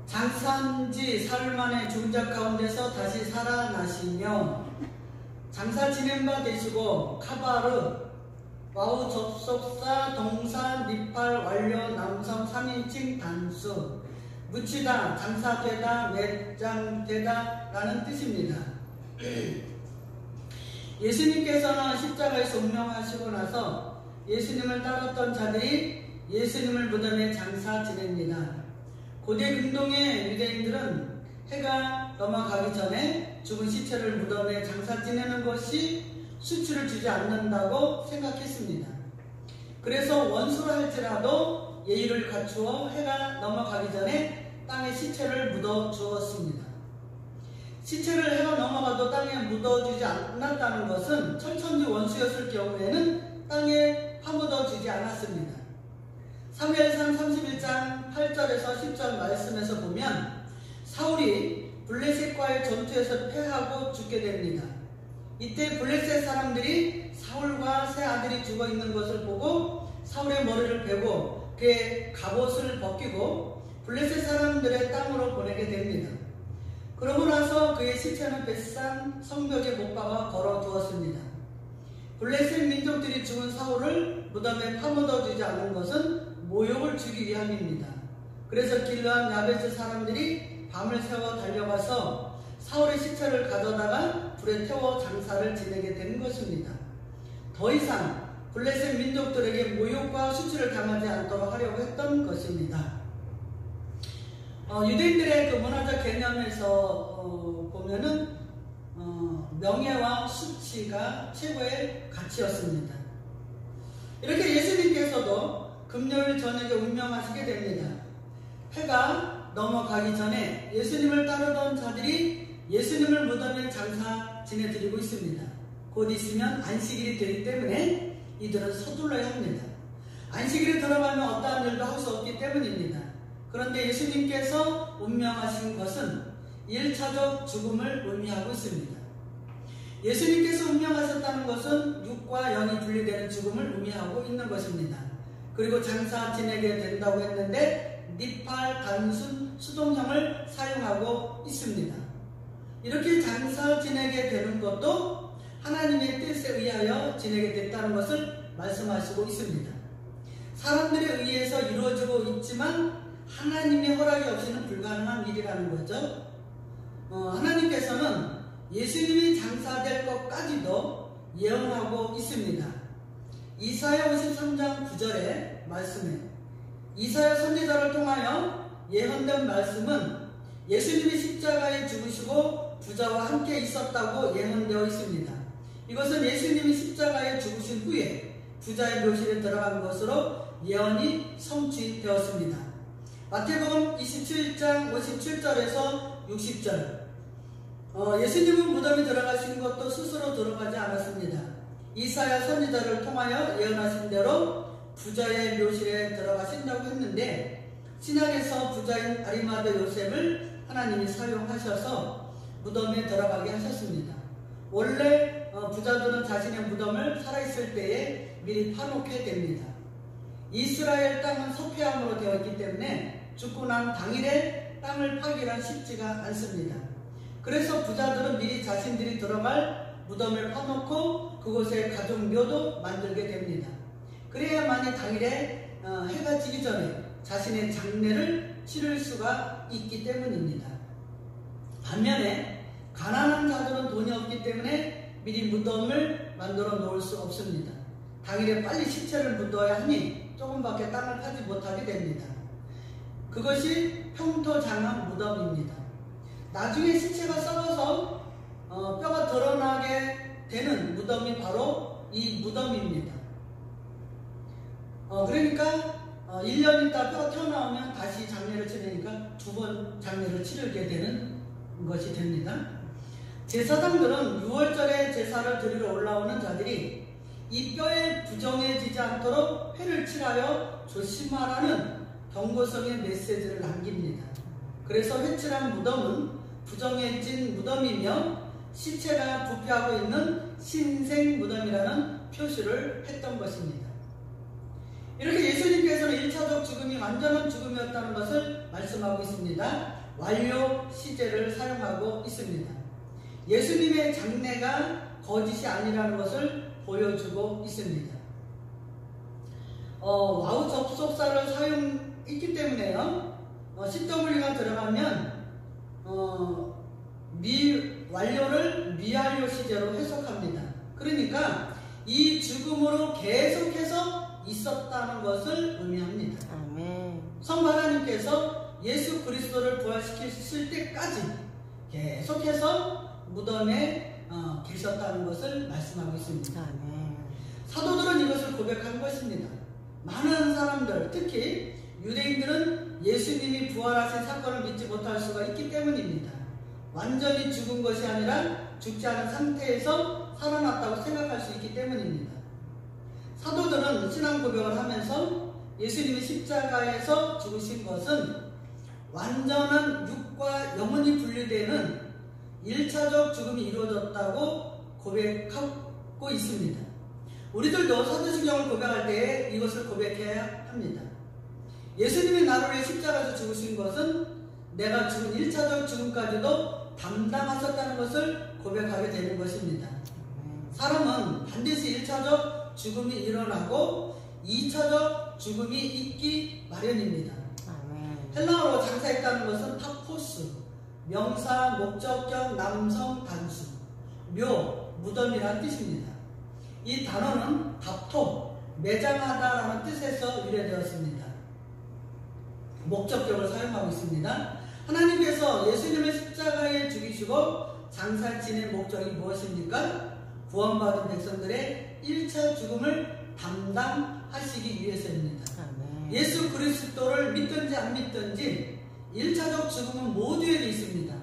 장사한 지 사흘 만에 죽은 자 가운데서 다시 살아나시며 장사 지낸 바 되시고 카바르, 와우 접속사, 동사, 니팔, 완료, 남성, 3인칭 단수, 묻히다, 장사되다, 매장되다 라는 뜻입니다. 예수님께서는 십자가에서 운명하시고 나서 예수님을 따랐던 자들이 예수님을 무덤에 장사 지냅니다. 고대 근동의 유대인들은 해가 넘어가기 전에 죽은 시체를 무덤에 장사 지내는 것이 수치를 주지 않는다고 생각했습니다. 그래서 원수로 할지라도 예의를 갖추어 해가 넘어가기 전에 땅에 시체를 묻어 주었습니다. 시체를 해가 넘어가도 땅에 묻어주지 않았다는 것은 철천지 원수였을 경우에는 땅에 파묻어 주지 않았습니다. 사무엘상 31장 8절에서 10절 말씀에서 보면 사울이 블레셋과의 전투에서 패하고 죽게 됩니다. 이때 블레셋 사람들이 사울과 세 아들이 죽어 있는 것을 보고 사울의 머리를 베고 그의 갑옷을 벗기고 블레셋 사람들의 땅으로 보내게 됩니다. 그러고 나서 그의 시체는 벳산 성벽에 못 박아 걸어 두었습니다. 블레셋 민족들이 죽은 사울을 무덤에 파묻어 주지 않은 것은 모욕을 주기 위함입니다. 그래서 길르앗 야베스 사람들이 밤을 새워 달려가서 사울의 시체를 가져다가 불에 태워 장사를 지내게 된 것입니다. 더 이상 블레셋 민족들에게 모욕과 수치를 당하지 않도록 하려고 했던 것입니다. 유대인들의 그 문화적 개념에서 보면은 명예와 수치가 최고의 가치였습니다. 이렇게 예수님께서도 금요일 저녁에 운명하시게 됩니다. 해가 넘어가기 전에 예수님을 따르던 자들이 예수님을 무덤에 장사 지내드리고 있습니다. 곧 있으면 안식일이 되기 때문에 이들은 서둘러야 합니다. 안식일에 들어가면 어떠한 일도 할 수 없기 때문입니다. 그런데 예수님께서 운명하신 것은 1차적 죽음을 의미하고 있습니다. 예수님께서 운명하셨다는 것은 육과 영이 분리되는 죽음을 의미하고 있는 것입니다. 그리고 장사 지내게 된다고 했는데 니팔, 단순, 수동형을 사용하고 있습니다. 이렇게 장사 지내게 되는 것도 하나님의 뜻에 의하여 지내게 됐다는 것을 말씀하시고 있습니다. 사람들에 의해서 이루어지고 있지만 하나님의 허락이 없이는 불가능한 일이라는 거죠. 하나님께서는 예수님이 장사될 것까지도 예언하고 있습니다. 이사야 53장 9절의 말씀에 이사야 선지자를 통하여 예언된 말씀은 예수님이 십자가에 죽으시고 부자와 함께 있었다고 예언되어 있습니다. 이것은 예수님이 십자가에 죽으신 후에 부자의 묘실에 들어간 것으로 예언이 성취되었습니다. 마태복음 27장 57절에서 60절 예수님은 무덤에 들어가신 것도 스스로 들어가지 않았습니다. 이사야 선지자를 통하여 예언하신 대로 부자의 묘실에 들어가신다고 했는데 신약에서 부자인 아리마대 요셉을 하나님이 사용하셔서 무덤에 들어가게 하셨습니다. 원래 부자들은 자신의 무덤을 살아있을 때에 미리 파놓게 됩니다. 이스라엘 땅은 서폐함으로 되어 있기 때문에 죽고 난 당일에 땅을 파기란 쉽지가 않습니다. 그래서 부자들은 미리 자신들이 들어갈 무덤을 파놓고 그곳에 가족묘도 만들게 됩니다. 그래야만이 당일에 해가 지기 전에 자신의 장례를 치를 수가 있기 때문입니다. 반면에 가난한 자들은 돈이 없기 때문에 미리 무덤을 만들어 놓을 수 없습니다. 당일에 빨리 시체를 묻어야 하니 조금밖에 땅을 파지 못하게 됩니다. 그것이 평토장암 무덤입니다. 나중에 시체가 썩어서 뼈가 드러나게 되는 무덤이 바로 이 무덤입니다. 그러니까 1년 있다 뼈가 튀어나오면 다시 장례를 치르니까 두 번 장례를 치르게 되는 것이 됩니다. 제사장들은 6월절에 제사를 드리러 올라오는 자들이 이 뼈에 부정해지지 않도록 회를 칠하여 조심하라는 경고성의 메시지를 남깁니다. 그래서 회칠한 무덤은 부정해진 무덤이며 시체가 부패하고 있는 신생 무덤이라는 표시를 했던 것입니다. 이렇게 예수님께서는 1차적 죽음이 완전한 죽음이었다는 것을 말씀하셨습니다. 말씀하고 있습니다. 완료 시제를 사용하고 있습니다. 예수님의 장래가 거짓이 아니라는 것을 보여주고 있습니다. 와우 접속사를 사용했기 때문에요. CW가 들어가면 완료를 미완료 시제로 해석합니다. 그러니까 이 죽음으로 계속해서 있었다는 것을 의미합니다. 아멘. 성부 하나님께서 예수 그리스도를 부활시키실 때까지 계속해서 무덤에 계셨다는 것을 말씀하고 있습니다. 아멘. 사도들은 이것을 고백한 것입니다. 많은 사람들, 특히 유대인들은 예수님이 부활하신 사건을 믿지 못할 수가 있기 때문입니다. 완전히 죽은 것이 아니라 죽지 않은 상태에서 살아났다고 생각할 수 있기 때문입니다. 사도들은 신앙 고백을 하면서 예수님이 십자가에서 죽으신 것은 완전한 육과 영혼이 분리되는 1차적 죽음이 이루어졌다고 고백하고 있습니다. 우리들도 사도신경을 고백할 때 이것을 고백해야 합니다. 예수님이 나를 위해 십자가에서 죽으신 것은 내가 죽은 1차적 죽음까지도 담당하셨다는 것을 고백하게 되는 것입니다. 사람은 반드시 1차적 죽음이 일어나고 2차적 죽음이 있기 마련입니다. 헬라어로 장사했다는 것은 파포스, 명사, 목적격, 남성, 단수, 묘, 무덤이라는 뜻입니다. 이 단어는 답토, 매장하다라는 뜻에서 유래되었습니다. 목적격을 사용하고 있습니다. 하나님께서 예수님을 십자가에 죽이시고 장사 지낸 목적이 무엇입니까? 구원받은 백성들의 1차 죽음을 담당하시기 위해서입니다. 예수 그리스도를 믿든지 안 믿든지 1차적 죽음은 모두에게 있습니다.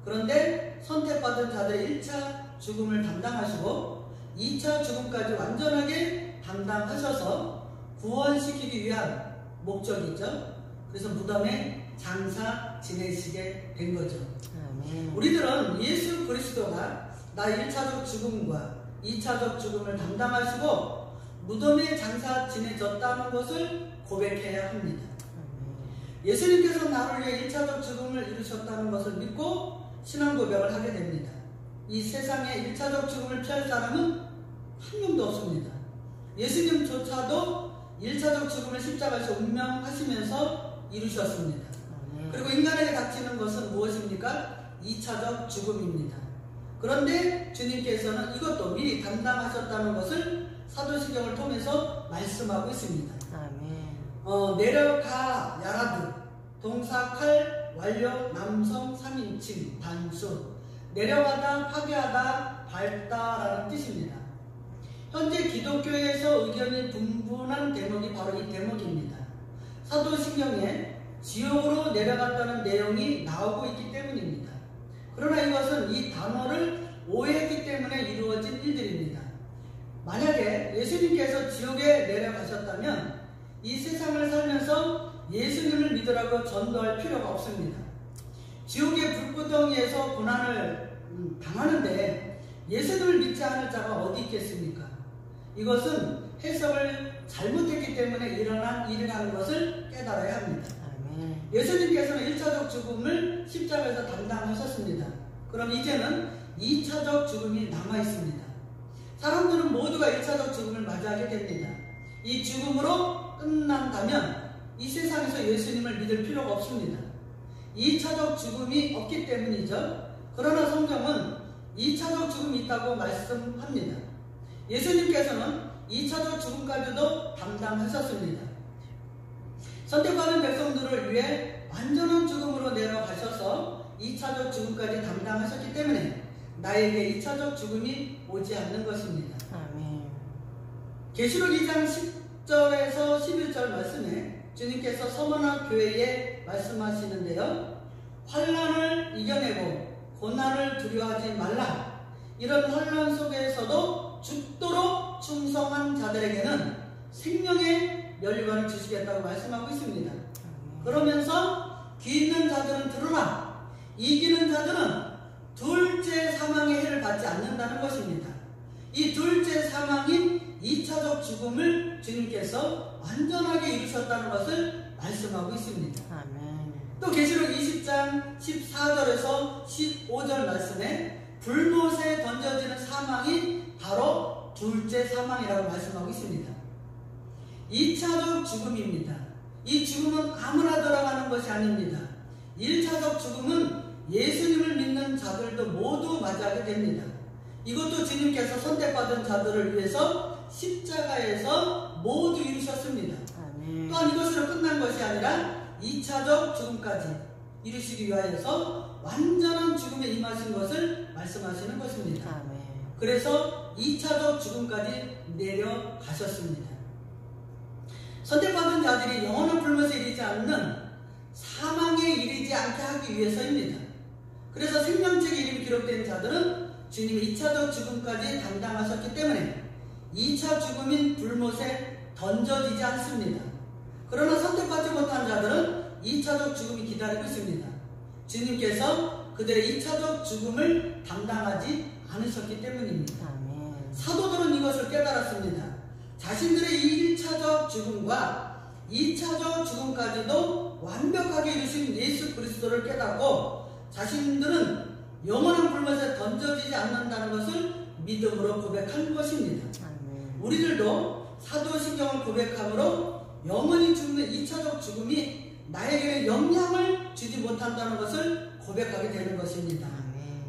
그런데 선택받은 자들의 1차 죽음을 담당하시고 2차 죽음까지 완전하게 담당하셔서 구원시키기 위한 목적이죠. 그래서 무덤에 장사 지내시게 된 거죠. 우리들은 예수 그리스도가 나의 1차적 죽음과 2차적 죽음을 담당하시고 무덤에 장사 지내졌다는 것을 고백해야 합니다. 예수님께서 나를 위해 1차적 죽음을 이루셨다는 것을 믿고 신앙 고백을 하게 됩니다. 이 세상에 1차적 죽음을 피할 사람은 한 명도 없습니다. 예수님조차도 1차적 죽음을 십자가에서 운명하시면서 이루셨습니다. 그리고 인간에게 닥치는 것은 무엇입니까? 2차적 죽음입니다. 그런데 주님께서는 이것도 미리 담당하셨다는 것을 사도신경을 통해서 말씀하고 있습니다. 내려가 야라드, 동사 칼, 완료, 남성 3인칭, 단수, 내려가다, 파괴하다, 밟다라는 뜻입니다. 현재 기독교에서 의견이 분분한 대목이 바로 이 대목입니다. 사도신경에 지옥으로 내려갔다는 내용이 나오고 있기 때문입니다. 그러나 이것은 이 단어를 오해했기 때문에 이루어진 일들입니다. 만약에 예수님께서 지옥에 내려가셨다면 이 세상을 살면서 예수님을 믿으라고 전도할 필요가 없습니다. 지옥의 불구덩이에서 고난을 당하는데 예수님을 믿지 않을 자가 어디 있겠습니까? 이것은 해석을 잘못했기 때문에 일어난 일이라는 것을 깨달아야 합니다. 예수님께서는 1차적 죽음을 십자가에서 담당하셨습니다. 그럼 이제는 2차적 죽음이 남아있습니다. 사람들은 모두가 1차적 죽음을 맞이하게 됩니다. 이 죽음으로 끝난다면 이 세상에서 예수님을 믿을 필요가 없습니다. 2차적 죽음이 없기 때문이죠. 그러나 성경은 2차적 죽음이 있다고 말씀합니다. 예수님께서는 2차적 죽음까지도 담당하셨습니다. 선택받은 백성들을 위해 완전한 죽음으로 내려가셔서 2차적 죽음까지 담당하셨기 때문에 나에게 2차적 죽음이 오지 않는 것입니다. 계시록 2장 10절에서 11절 말씀에 주님께서 서머나 교회에 말씀하시는데요. 환난을 이겨내고 고난을 두려워하지 말라. 이런 환난 속에서도 죽도록 충성한 자들에게는 생명의 면류관을 주시겠다고 말씀하고 있습니다. 그러면서 귀 있는 자들은 들으라. 이기는 자들은 둘째 사망의 해를 받지 않는다는 것입니다. 이 둘째 사망인 2차적 죽음을 주님께서 완전하게 이루셨다는 것을 말씀하고 있습니다. 또 계시록 20장 14절에서 15절 말씀에 불못에 던져지는 사망이 바로 둘째 사망이라고 말씀하고 있습니다. 2차적 죽음입니다. 이 죽음은 아무나 돌아가는 것이 아닙니다. 1차적 죽음은 예수님을 믿는 자들도 모두 맞이하게 됩니다. 이것도 주님께서 선택받은 자들을 위해서 십자가에서 모두 이루셨습니다. 또한 이것으로 끝난 것이 아니라 2차적 죽음까지 이루시기 위하여서 완전한 죽음에 임하신 것을 말씀하시는 것입니다. 그래서 2차적 죽음까지 내려가셨습니다. 선택받은 자들이 영원한 불못에 이르지 않는 사망에 이르지 않게 하기 위해서입니다. 그래서 생명책에 이름이 기록된 자들은 주님이 2차적 죽음까지 담당하셨기 때문에 2차 죽음인 불못에 던져지지 않습니다. 그러나 선택받지 못한 자들은 2차적 죽음이 기다리고 있습니다. 주님께서 그들의 2차적 죽음을 담당하지 않으셨기 때문입니다. 사도들은 이것을 깨달았습니다. 자신들의 1차적 죽음과 2차적 죽음까지도 완벽하게 이루신 예수 그리스도를 깨닫고 자신들은 영원한 불못에 던져지지 않는다는 것을 믿음으로 고백한 것입니다. 우리들도 사도신경을 고백함으로 영원히 죽는 2차적 죽음이 나에게 영향을 주지 못한다는 것을 고백하게 되는 것입니다.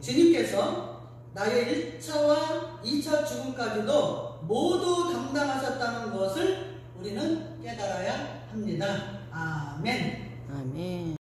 주님께서 나의 1차와 2차 죽음까지도 모두 담당하셨다는 것을 우리는 깨달아야 합니다. 아멘.